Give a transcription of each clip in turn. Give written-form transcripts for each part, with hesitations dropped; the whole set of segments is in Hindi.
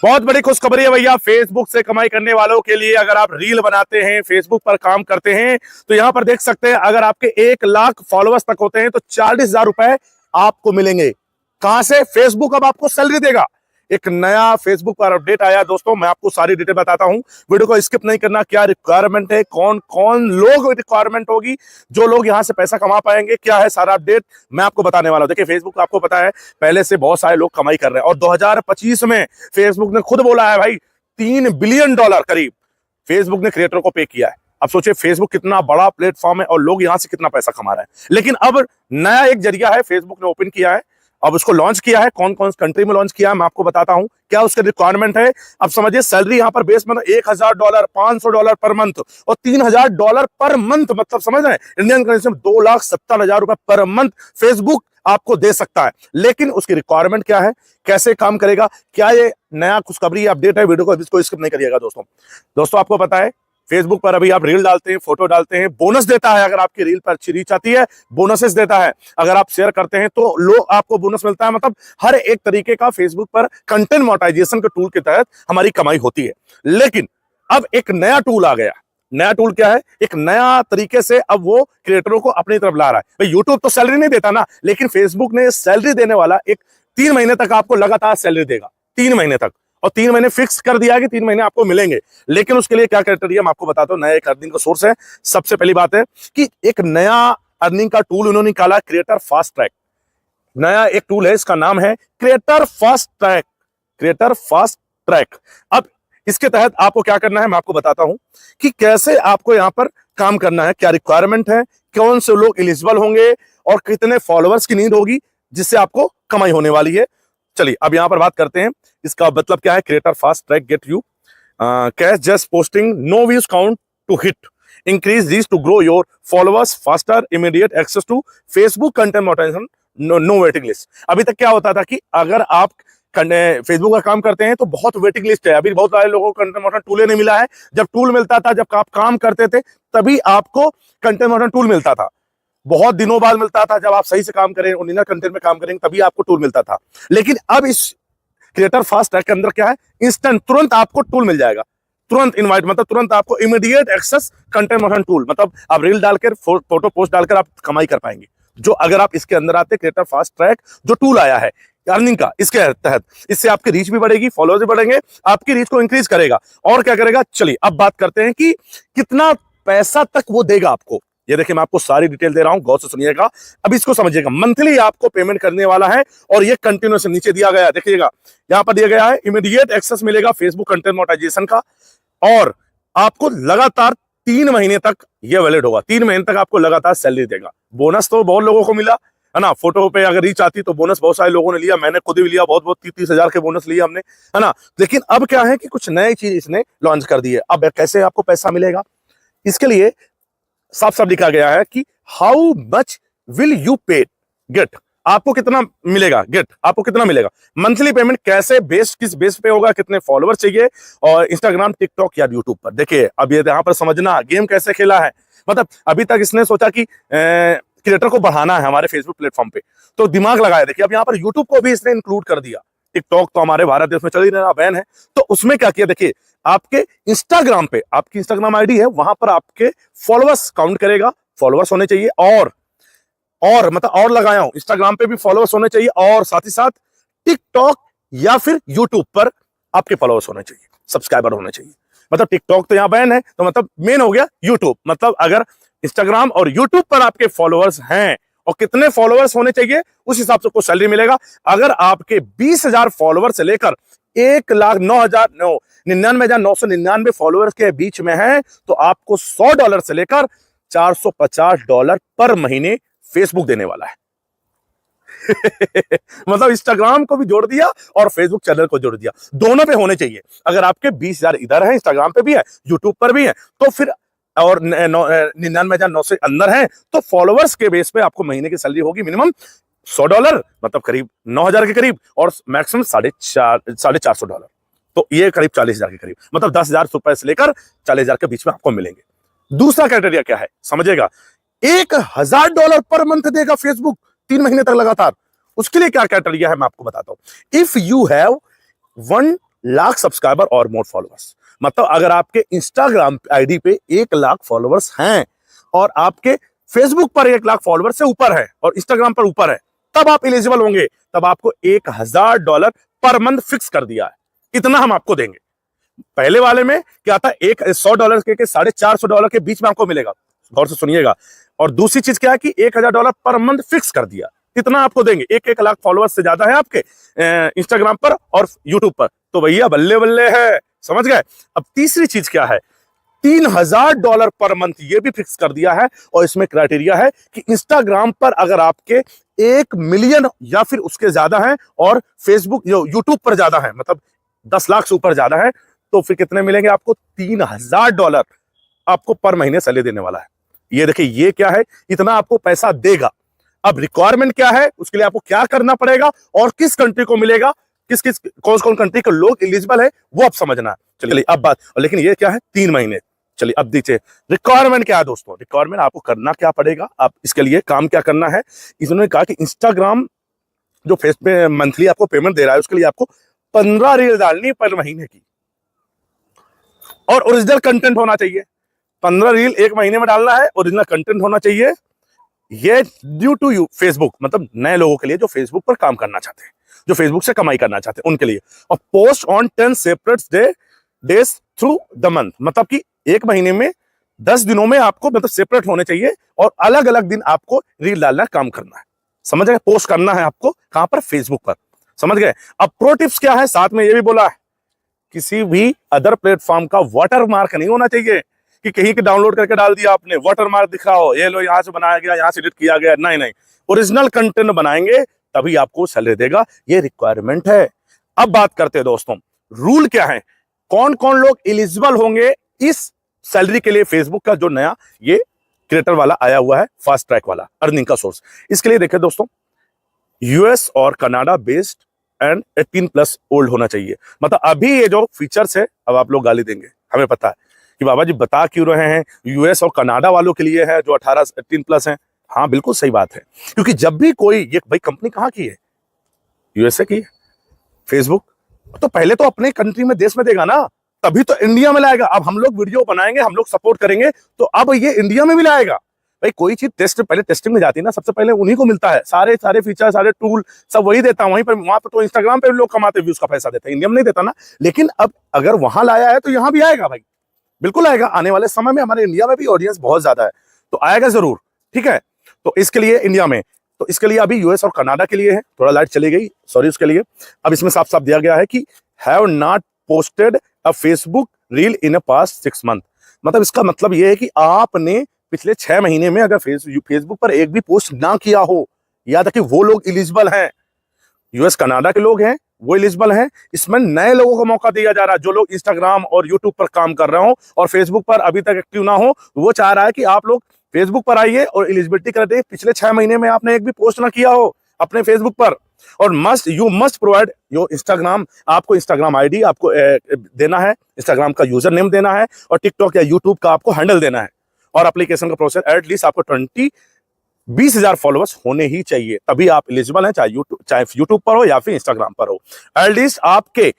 बहुत बड़ी खुशखबरी है भैया फेसबुक से कमाई करने वालों के लिए। अगर आप रील बनाते हैं, फेसबुक पर काम करते हैं, तो यहां पर देख सकते हैं अगर आपके 1 लाख फॉलोअर्स तक होते हैं तो 40,000 रुपए आपको मिलेंगे। कहां से? फेसबुक अब आपको सैलरी देगा। एक नया फेसबुक पर अपडेट आया दोस्तों, मैं आपको सारी डिटेल बताता हूं। वीडियो को स्किप नहीं करना। क्या रिक्वायरमेंट है, कौन कौन लोग रिक्वायरमेंट होगी, जो लोग यहां से पैसा कमा पाएंगे, क्या है सारा अपडेट मैं आपको बताने वाला हूं। देखिए फेसबुक आपको पता है पहले से बहुत सारे लोग कमाई कर रहे हैं और 2025 में फेसबुक ने खुद बोला है भाई $3 बिलियन करीब फेसबुक ने क्रिएटर को पे किया है। अब सोचिए फेसबुक कितना बड़ा प्लेटफॉर्म है और लोग यहां से कितना पैसा कमा रहे हैं। लेकिन अब नया एक जरिया है फेसबुक ने ओपन किया है, अब उसको लॉन्च किया है। कौन कौन कंट्री में लॉन्च किया है मैं आपको बताता हूं, क्या उसका रिक्वायरमेंट है। अब समझिए सैलरी यहां पर बेस में $1,000, $500 पर मंथ और $3,000 पर मंथ, मतलब समझ रहे हैं इंडियन करेंसी में 2,70,000 रुपए पर मंथ फेसबुक आपको दे सकता है। लेकिन उसकी रिक्वायरमेंट क्या है, कैसे काम करेगा, क्या ये नया खुशखबरी अपडेट है। वीडियो को इसको स्किप नहीं करिएगा दोस्तों। दोस्तों आपको पता है फेसबुक पर अभी आप रील डालते हैं, फोटो डालते हैं, बोनस देता है। अगर आपकी रील पर अच्छी रीच आती है बोनसेस देता है। अगर आप शेयर करते हैं तो लोग आपको बोनस मिलता है। मतलब हर एक तरीके का फेसबुक पर कंटेंट मोनेटाइजेशन के टूल के तहत हमारी कमाई होती है। लेकिन अब एक नया टूल आ गया। नया टूल क्या है? एक नया तरीके से अब वो क्रिएटरों को अपनी तरफ ला रहा है। भाई यूट्यूब तो सैलरी नहीं देता ना, लेकिन फेसबुक ने सैलरी देने वाला एक 3 महीने तक आपको लगातार सैलरी देगा। 3 महीने तक, और 3 महीने फिक्स कर दिया है कि 3 महीने आपको मिलेंगे। लेकिन उसके लिए क्या क्राइटेरिया मैं आपको बताता हूं। नया एक अर्निंग का सोर्स है। सबसे पहली बात है कि एक नया अर्निंग का टूल उन्होंने निकाला, क्रिएटर फास्ट ट्रैक। नया एक टूल है, इसका नाम है creator fast track. Creator fast track. अब इसके तहत आपको क्या करना है मैं आपको बताता हूं कि कैसे आपको यहां पर काम करना है, क्या रिक्वायरमेंट है, कौन से लोग एलिजिबल होंगे और कितने फॉलोअर्स की नीड होगी जिससे आपको कमाई होने वाली है। चलिए अब यहां पर बात करते हैं इसका मतलब क्या है। Creator fast track get you cash just posting, no views count to hit, increase this to grow your followers faster, immediate access to Facebook content monetization, no waiting list. अभी तक क्या होता था कि अगर आप फेसबुक का काम करते हैं तो बहुत वेटिंग लिस्ट है। अभी बहुत सारे लोगों को कंटेंट मोनेटाइजेशन टूल नहीं मिला है। जब टूल मिलता था, जब आप काम करते थे, तभी आपको कंटेंट मोनेटाइजेशन टूल मिलता था। बहुत दिनों बाद मिलता था। जब आप सही से काम करें, ओरिजिनल कंटेंट में काम करेंगे, तभी आपको टूल मिलता था। लेकिन अब इस क्रिएटर फास्ट ट्रैक के अंदर क्या है, इंस्टेंट, तुरंत आपको टूल मिल जाएगा। तुरंत इनवाइट, मतलब तुरंत आपको immediate access content monetization tool, मतलब आप रील डालकर, फोटो पोस्ट डालकर आप कमाई कर पाएंगे। जो अगर आप इसके अंदर आते, क्रिएटर फास्ट ट्रैक जो टूल आया है अर्निंग का, इसके तहत इससे आपकी रीच भी बढ़ेगी, फॉलोअर्स भी बढ़ेंगे, आपकी रीच को इंक्रीज करेगा। और क्या करेगा, चलिए अब बात करते हैं कि कितना पैसा तक वो देगा आपको। ये देखिए मैं आपको सारी डिटेल दे रहा हूं, गौर से सुनिएगा। अब इसको समझिएगा। मंथली आपको पेमेंट करने वाला है और ये कंटिन्यूस नीचे दिया गया है, देखिएगा यहां पर दिया गया है इमीडिएट एक्सेस मिलेगा फेसबुक कंटेंट मोनेटाइजेशन का, और आपको लगातार 3 महीने तक ये वैलिड होगा। 3 महीने तक आपको लगातार सैलरी देगा। बोनस तो बहुत लोगों को मिला है ना, फोटो पे अगर रीच आती तो बोनस बहुत सारे लोगों ने लिया, मैंने खुद भी लिया, बहुत 30,000 के बोनस लिया हमने, है ना। लेकिन अब क्या है कि कुछ नई चीज इसने लॉन्च कर दी है। अब कैसे आपको पैसा मिलेगा, इसके लिए साफ साफ लिखा गया है कि हाउ मच विल यू पे गेट, आपको कितना मिलेगा, गेट आपको कितना मिलेगा। मंथली पेमेंट कैसे, बेस किस बेस पे होगा, कितने फॉलोअर चाहिए, और इंस्टाग्राम, टिकटॉक या यूट्यूब पर। देखिए अब ये यहां पर समझना गेम कैसे खेला है। मतलब अभी तक इसने सोचा कि क्रिएटर को बढ़ाना है हमारे फेसबुक प्लेटफॉर्म पे, तो दिमाग लगाया। देखिए अब यहां पर यूट्यूब को भी इसने इंक्लूड कर दिया। टिकटॉक तो हमारे भारत देश में चल ही रहा, बैन है, तो उसमें क्या किया, देखिए आपके इंस्टाग्राम पे, आपकी इंस्टाग्राम आईडी है, वहां पर आपके फॉलोअर्स काउंट करेगा। फॉलोअर्स होने चाहिए, और मतलब और लगाया हूं, इंस्टाग्राम पे भी फॉलोअर्स होने चाहिए, और साथ ही साथ टिकटॉक या फिर यूट्यूब पर आपके फॉलोअर्स होने चाहिए, सब्सक्राइबर होने चाहिए। मतलब टिकटॉक तो यहां बैन है, तो मतलब मेन हो गया यूट्यूब। मतलब अगर इंस्टाग्राम और यूट्यूब पर आपके फॉलोअर्स हैं और कितने फॉलोअर्स होने चाहिए, उस हिसाब से आपको सैलरी मिलेगा। अगर आपके 20,000 फॉलोअर से लेकर 1,99,999 फॉलोअर्स के बीच में है, तो आपको $100 से लेकर $450 पर महीने फेसबुक देने वाला है। मतलब इंस्टाग्राम को भी जोड़ दिया और फेसबुक चैनल को जोड़ दिया, दोनों पे होने चाहिए। अगर आपके 20,000 इधर है, इंस्टाग्राम पे भी है, यूट्यूब पर भी है, तो फिर और 99,900 से अंदर है, तो फॉलोअर्स के बेस पे आपको महीने की सैलरी होगी मिनिमम $100, मतलब करीब 9,000 के करीब, और मैक्सिमम $450। तो ये करीब 40,000 के करीब, मतलब 10,000 रुपए से लेकर 40,000 के बीच में आपको मिलेंगे। दूसरा क्राइटेरिया क्या है समझिएगा, $1,000 पर मंथ देगा फेसबुक 3 महीने तक लगातार। उसके लिए क्या क्राइटेरिया है मैं आपको बताता हूं। If you have lakh subscriber और मोर फॉलोअर्स। मतलब अगर आपके इंस्टाग्राम आईडी पे 1 लाख फॉलोअर्स हैं और आपके फेसबुक पर 1 लाख फॉलोअर्स से ऊपर है और इंस्टाग्राम पर ऊपर है, तब आप एलिजिबल होंगे। तब आपको $1000 पर मंथ फिक्स कर दिया है, इतना हम आपको देंगे। पहले वाले में क्या था, $100 के $450 के बीच में आपको मिलेगा, गौर से सुनिएगा। और दूसरी चीज क्या है कि $1000 पर मंथ फिक्स कर दिया, इतना आपको देंगे। 1-1 लाख फॉलोअर्स से ज्यादा है आपके इंस्टाग्राम पर और यूट्यूब पर, तो भैया बल्ले बल्ले है, समझ गए। अब तीसरी चीज क्या है, $3000 पर मंथ ये भी फिक्स कर दिया है। और इसमें क्राइटेरिया है कि इंस्टाग्राम पर अगर आपके 1 मिलियन या फिर उसके ज्यादा है और फेसबुक यूट्यूब पर ज्यादा है, मतलब 10 लाख से ऊपर ज्यादा है, तो फिर कितने मिलेंगे आपको, $3000 आपको पर महीने सैलरी देने वाला है। ये देखिए, ये क्या है, इतना आपको पैसा देगा। अब रिक्वायरमेंट क्या है, उसके लिए आपको क्या करना पड़ेगा और किस कंट्री को मिलेगा, किस किस कौन कौन कंट्री के लोग एलिजिबल है, वो आप समझना है। चलिए अब बात, लेकिन ये क्या है, 3 महीने। चलिए अब दीजिए रिक्वायरमेंट क्या है दोस्तों। रिक्वायरमेंट आपको करना क्या पड़ेगा, आप इसके लिए काम क्या करना है। इन्होंने कहा कि इंस्टाग्राम जो फेस पे मंथली आपको पेमेंट दे रहा है, उसके लिए आपको 15 रील डालनी पर महीने की और ओरिजिनल कंटेंट होना चाहिए। 15 रील 1 महीने में डालना है, ओरिजिनल कंटेंट होना चाहिए। ये ड्यू टू यू फेसबुक, मतलब नए लोगों के लिए जो फेसबुक पर काम करना चाहते हैं, जो फेसबुक से कमाई करना चाहते हैं, उनके लिए। और post on 10 separate days through the month, मतलब कि 1 महीने में 10 दिनों में आपको मतलब सेपरेट होने चाहिए और अलग अलग दिन आपको रील डालना, काम करना है, समझ गए। पोस्ट करना है आपको कहां पर, फेसबुक पर, समझ गए। अब प्रो टिप्स क्या है, साथ में ये भी बोला है, किसी भी अदर प्लेटफॉर्म का वाटर मार्क नहीं होना चाहिए कि कहीं के डाउनलोड करके डाल दिया आपने, वाटर मार्क दिख रहा हो, ये लो यहां से बनाया गया, यहां से एडिट किया गया, नहीं नहीं, ओरिजिनल कंटेंट बनाएंगे तभी आपको सैलरी देगा, ये रिक्वायरमेंट है। अब बात करते हैं दोस्तों, रूल क्या है, कौन कौन लोग एलिजिबल होंगे इस सैलरी के लिए। फेसबुक का जो नया ये क्रिएटर वाला आया हुआ है, फास्ट ट्रैक वाला अर्निंग का सोर्स, इसके लिए देखिए दोस्तों, यूएस और कनाडा बेस्ड एंड 18+ ओल्ड होना चाहिए। मतलब अभी ये जो फीचर्स है, अब आप लोग गाली देंगे, हमें पता है कि बाबा जी बता क्यों रहे हैं, यूएस और कनाडा वालों के लिए है जो 18+ है। हाँ बिल्कुल सही बात है, क्योंकि जब भी कोई, ये भाई कंपनी कहाँ की है, यूएसए की है फेसबुक, तो पहले तो अपने कंट्री में, देश में देगा ना, तभी तो इंडिया में लाएगा। अब हम लोग वीडियो बनाएंगे, हम लोग सपोर्ट करेंगे, तो अब ये इंडिया में भी लाएगा। भाई कोई चीज टेस्ट पहले टेस्टिंग में जाती है ना, सबसे पहले उन्हीं को मिलता है, सारे सारे फीचर, सारे टूल सब वही देता है। वहीं पर, वहां पर तो इंस्टाग्राम पे लोग कमाते, व्यूज का पैसा देते हैं, इंडिया में नहीं देता ना। लेकिन अब अगर वहां लाया है तो यहाँ भी आएगा भाई, बिल्कुल आएगा। आने वाले समय में हमारे इंडिया में भी ऑडियंस बहुत ज्यादा है, तो आएगा जरूर, ठीक है। तो इसके लिए इंडिया में, तो इसके लिए अभी यूएस और कनाडा के लिए है। थोड़ा लाइट चली गई, सॉरी उसके लिए। अब इसमें साफ साफ दिया गया है कि have not posted a Facebook reel in a past 6 month. मतलब इसका मतलब यह है कि आपने पिछले 6 महीने में अगर फेसबुक पर एक भी पोस्ट ना किया हो, याद रखिए वो लोग एलिजिबल हैं। यूएस कनाडा के लोग हैं वो एलिजिबल हैं। इसमें नए लोगों को मौका दिया जा रहा है, जो लोग इंस्टाग्राम और यूट्यूब पर काम कर रहे हो और फेसबुक पर अभी तक एक्टिव ना हो, वो चाह रहा है कि आप लोग फेसबुक पर आइए और एलिजिबिलिटी कर दे। पिछले 6 महीने में आपने एक भी पोस्ट ना किया हो अपने फेसबुक पर, और you must provide your Instagram, आपको इंस्टाग्राम आईडी आपको देना है, इंस्टाग्राम का यूजर नेम देना है, और टिकटॉक या यूट्यूब का आपको हैंडल देना है। और एप्लीकेशन का प्रोसेस, एटलीस्ट आपको 20,000 फॉलोअर्स होने ही चाहिए, तभी आप एलिजिबल हैं, चाहे यूट्यूब पर हो या फिर इंस्टाग्राम पर हो। एटलीस्ट आपके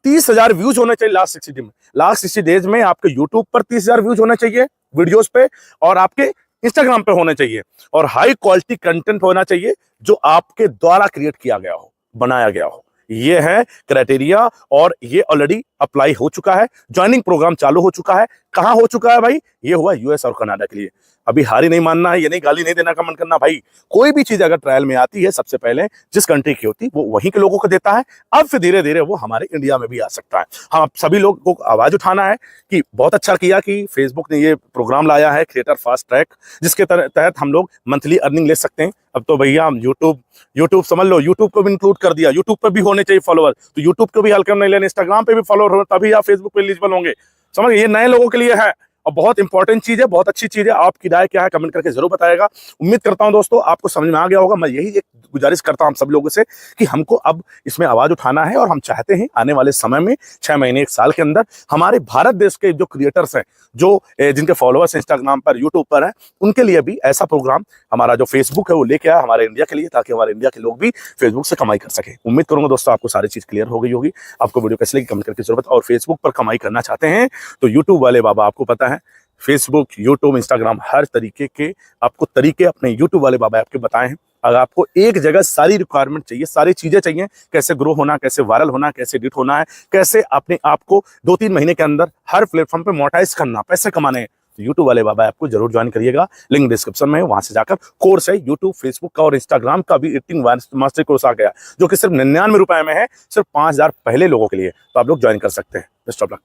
30,000 व्यूज होने चाहिए लास्ट 60 दिन में। लास्ट 60 डेज में आपके यूट्यूब पर 30,000 व्यूज होने चाहिए वीडियोस पे, और आपके इंस्टाग्राम पे होने चाहिए, और हाई क्वालिटी कंटेंट होना चाहिए जो आपके द्वारा क्रिएट किया गया हो, बनाया गया हो। ये है क्राइटेरिया, और ये ऑलरेडी अप्लाई हो चुका है, ज्वाइनिंग प्रोग्राम चालू हो चुका है। कहां हो चुका है भाई, ये हुआ यूएस और कनाडा के लिए। अभी हार ही नहीं मानना है, ये नहीं गाली नहीं देना का मन करना भाई। कोई भी चीज अगर ट्रायल में आती है, सबसे पहले जिस कंट्री की होती है वो वहीं के लोगों को देता है। अब फिर धीरे धीरे वो हमारे इंडिया में भी आ सकता है। हम सभी लोगों को आवाज उठाना है कि बहुत अच्छा किया कि फेसबुक ने ये प्रोग्राम लाया है, क्रिएटर फास्ट ट्रैक, जिसके तहत हम लोग मंथली अर्निंग ले सकते हैं। अब तो भैया हम यूट्यूब समझ लो, यूट्यूब को भी इंक्लूड कर दिया। यूट्यूब पर भी होने चाहिए फॉलोअर, तो यूट्यूब को भी हल्के नहीं लेने, इंस्टाग्राम पे भी फॉलोअर हो, तभी आप फेसबुक पे एलिजिबल होंगे। समझ, ये नए लोगों के लिए है, और बहुत इंपॉर्टेंट चीज है, बहुत अच्छी चीज है। आपकी राय क्या है कमेंट करके जरूर बताएगा। उम्मीद करता हूं दोस्तों आपको समझ में आ गया होगा। मैं यही एक गुजारिश करता हूं हम सब लोगों से कि हमको अब इसमें आवाज उठाना है और हम चाहते हैं आने वाले समय में 6 महीने 1 साल के अंदर हमारे भारत देश के जो क्रिएटर्स हैं, जो जिनके फॉलोअर्स इंस्टाग्राम पर यूट्यूब पर हैं, उनके लिए भी ऐसा प्रोग्राम हमारा जो फेसबुक है वो लेके आया हमारे इंडिया के लिए, ताकि हमारे इंडिया के लोग भी फेसबुक से कमाई कर सके। उम्मीद करूंगा दोस्तों आपको सारी चीज क्लियर हो गई होगी। आपको वीडियो कैसे लगी कमेंट करके जरूरत। और फेसबुक पर कमाई करना चाहते हैं तो यूट्यूब वाले बाबा आपको पता है, फेसबुक, यूट्यूब, इंस्टाग्राम, हर तरीके के आपको तरीके अपने यूट्यूब वाले बाबा आपके बताए हैं। अगर आपको एक जगह सारी रिक्वायरमेंट चाहिए, सारी चीजें चाहिए, कैसे ग्रो होना, कैसे वायरल होना, कैसे एडिट होना है, कैसे अपने आप को 2-3 महीने के अंदर हर प्लेटफॉर्म पे मोनेटाइज करना, पैसे कमाने हैं, तो यूट्यूब वाले बाबा आपको जरूर ज्वाइन करिएगा। लिंक डिस्क्रिप्शन में है, वहां से जाकर कोर्स है यूट्यूब, फेसबुक का और इंस्टाग्राम का भी एडिटिंग मास्टर कोर्स आ गया, जो कि सिर्फ 99 रुपए में है, सिर्फ 5000 पहले लोगों के लिए। तो आप लोग ज्वाइन कर सकते हैं। Best of luck.